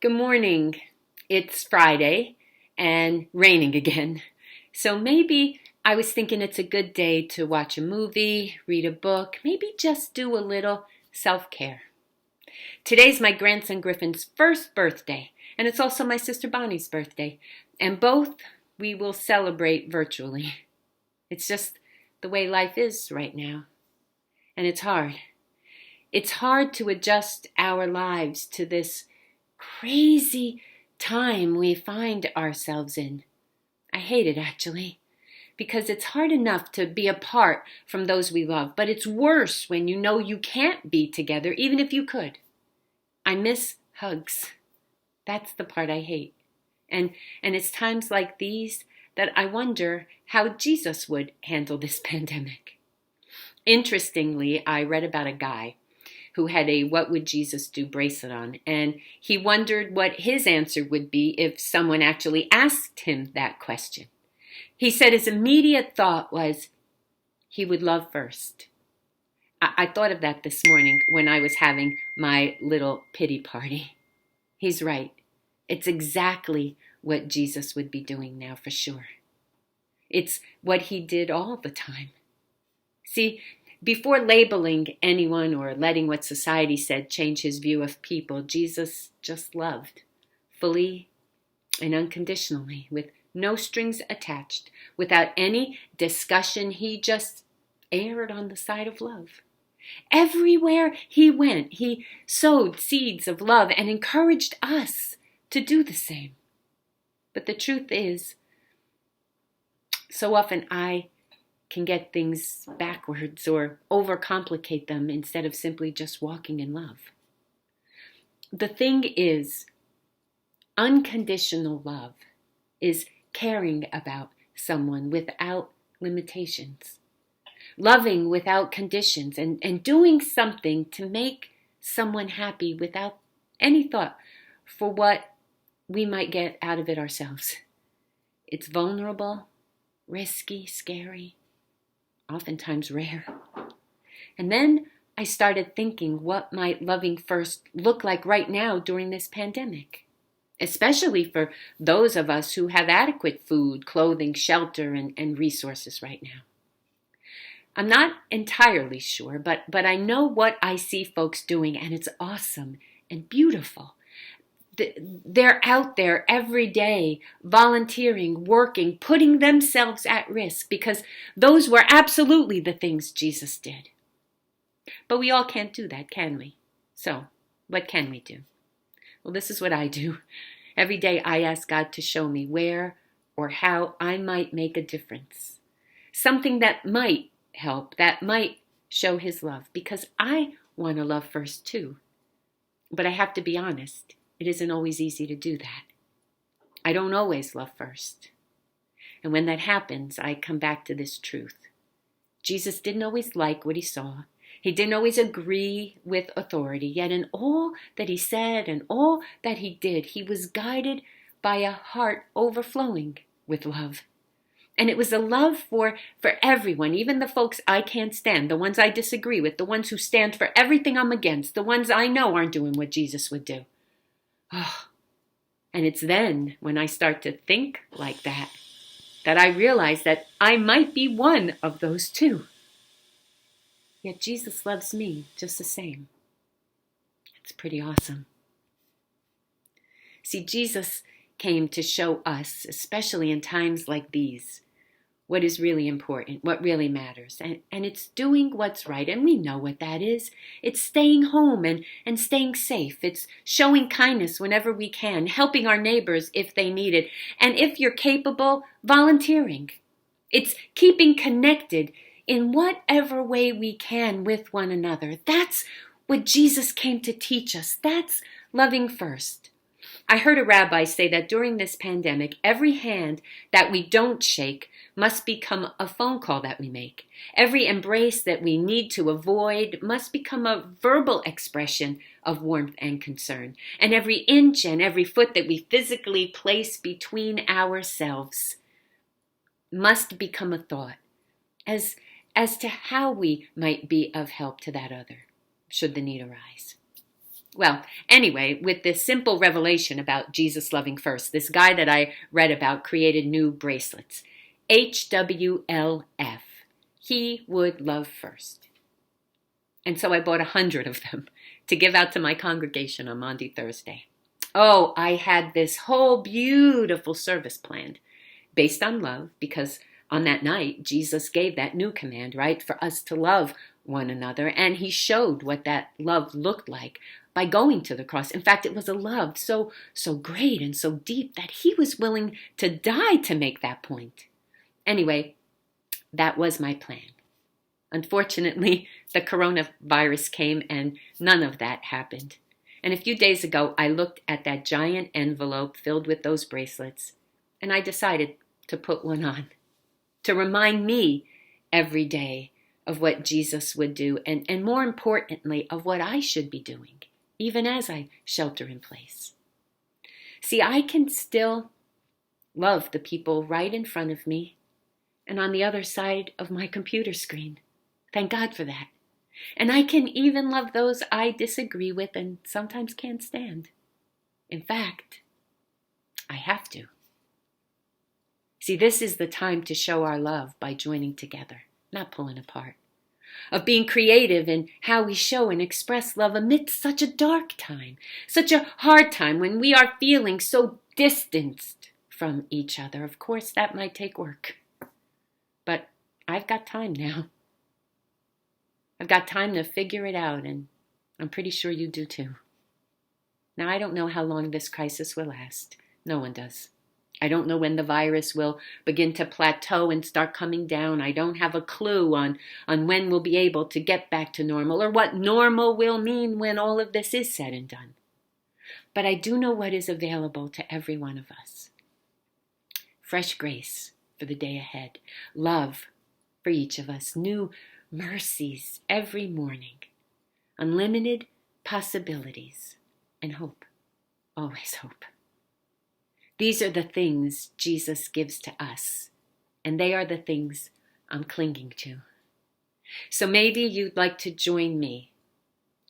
Good morning. It's Friday and raining again. So maybe I was thinking it's a good day to watch a movie, read a book, maybe just do a little self-care. Today's my grandson Griffin's first birthday, and it's also my sister Bonnie's birthday. And both we will celebrate virtually. It's just the way life is right now. And it's hard. It's hard to adjust our lives to this crazy time we find ourselves in. I hate it actually, because it's hard enough to be apart from those we love, but it's worse when you know you can't be together even if you could. I miss hugs. That's the part I hate. And it's times like these that I wonder how Jesus would handle this pandemic. Interestingly, I read about a guy who had a "What Would Jesus Do" bracelet on, and he wondered what his answer would be if someone actually asked him that question. He said his immediate thought was, he would love first. I thought of that this morning when I was having my little pity party. He's right. It's exactly what Jesus would be doing now for sure. It's what he did all the time. See, before labeling anyone or letting what society said change his view of people, Jesus just loved, fully and unconditionally, with no strings attached, without any discussion. He just erred on the side of love. Everywhere he went, he sowed seeds of love and encouraged us to do the same. But the truth is, so often I can get things backwards or overcomplicate them instead of simply just walking in love. The thing is, unconditional love is caring about someone without limitations, loving without conditions, and doing something to make someone happy without any thought for what we might get out of it ourselves. It's vulnerable, risky, scary, oftentimes rare. And then I started thinking, what might loving first look like right now during this pandemic? Especially for those of us who have adequate food, clothing, shelter, and resources right now. I'm not entirely sure, but I know what I see folks doing, and it's awesome and beautiful. They're out there every day, volunteering, working, putting themselves at risk, because those were absolutely the things Jesus did. But we all can't do that, can we? So, what can we do? Well, this is what I do. Every day I ask God to show me where or how I might make a difference. Something that might help, that might show his love, because I want to love first too. But I have to be honest. It isn't always easy to do that. I don't always love first. And when that happens, I come back to this truth. Jesus didn't always like what he saw. He didn't always agree with authority. Yet in all that he said and all that he did, he was guided by a heart overflowing with love. And it was a love for everyone, even the folks I can't stand, the ones I disagree with, the ones who stand for everything I'm against, the ones I know aren't doing what Jesus would do. Oh, and it's then when I start to think like that I realize that I might be one of those too. Yet Jesus loves me just the same. It's pretty awesome. See, Jesus came to show us, especially in times like these, what is really important, what really matters. And it's doing what's right. And we know what that is. It's staying home and staying safe. It's showing kindness whenever we can, helping our neighbors if they need it. And if you're capable, volunteering. It's keeping connected in whatever way we can with one another. That's what Jesus came to teach us. That's loving first. I heard a rabbi say that during this pandemic, every hand that we don't shake must become a phone call that we make. Every embrace that we need to avoid must become a verbal expression of warmth and concern. And every inch and every foot that we physically place between ourselves must become a thought as to how we might be of help to that other, should the need arise. Well, anyway, with this simple revelation about Jesus loving first, this guy that I read about created new bracelets. HWLF. He would love first. And so I bought 100 of them to give out to my congregation on Maundy Thursday. Oh, I had this whole beautiful service planned based on love, because on that night, Jesus gave that new command, right, for us to love one another. And he showed what that love looked like by going to the cross. In fact, it was a love so great and so deep that he was willing to die to make that point. Anyway, that was my plan. Unfortunately, the coronavirus came and none of that happened. And a few days ago, I looked at that giant envelope filled with those bracelets, and I decided to put one on to remind me every day of what Jesus would do, and more importantly, of what I should be doing, even as I shelter in place. See, I can still love the people right in front of me and on the other side of my computer screen. Thank God for that. And I can even love those I disagree with and sometimes can't stand. In fact, I have to. See, this is the time to show our love by joining together, not pulling apart. Of being creative in how we show and express love amidst such a dark time, such a hard time when we are feeling so distanced from each other. Of course, that might take work. But I've got time now. I've got time to figure it out, and I'm pretty sure you do too. Now, I don't know how long this crisis will last. No one does. I don't know when the virus will begin to plateau and start coming down. I don't have a clue on when we'll be able to get back to normal, or what normal will mean when all of this is said and done. But I do know what is available to every one of us. Fresh grace for the day ahead. Love for each of us. New mercies every morning. Unlimited possibilities. And hope. Always hope. These are the things Jesus gives to us, and they are the things I'm clinging to. So maybe you'd like to join me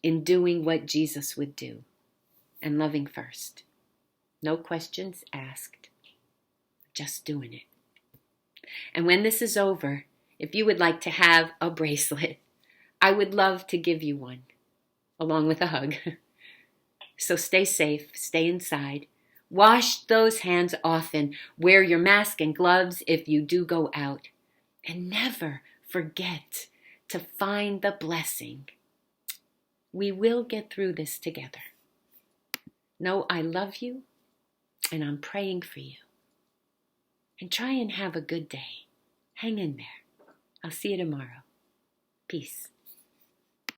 in doing what Jesus would do, and loving first. No questions asked, just doing it. And when this is over, if you would like to have a bracelet, I would love to give you one, along with a hug. So stay safe, stay inside. Wash those hands often. Wear your mask and gloves if you do go out. And never forget to find the blessing. We will get through this together. Know I love you, and I'm praying for you. And try and have a good day. Hang in there. I'll see you tomorrow. Peace.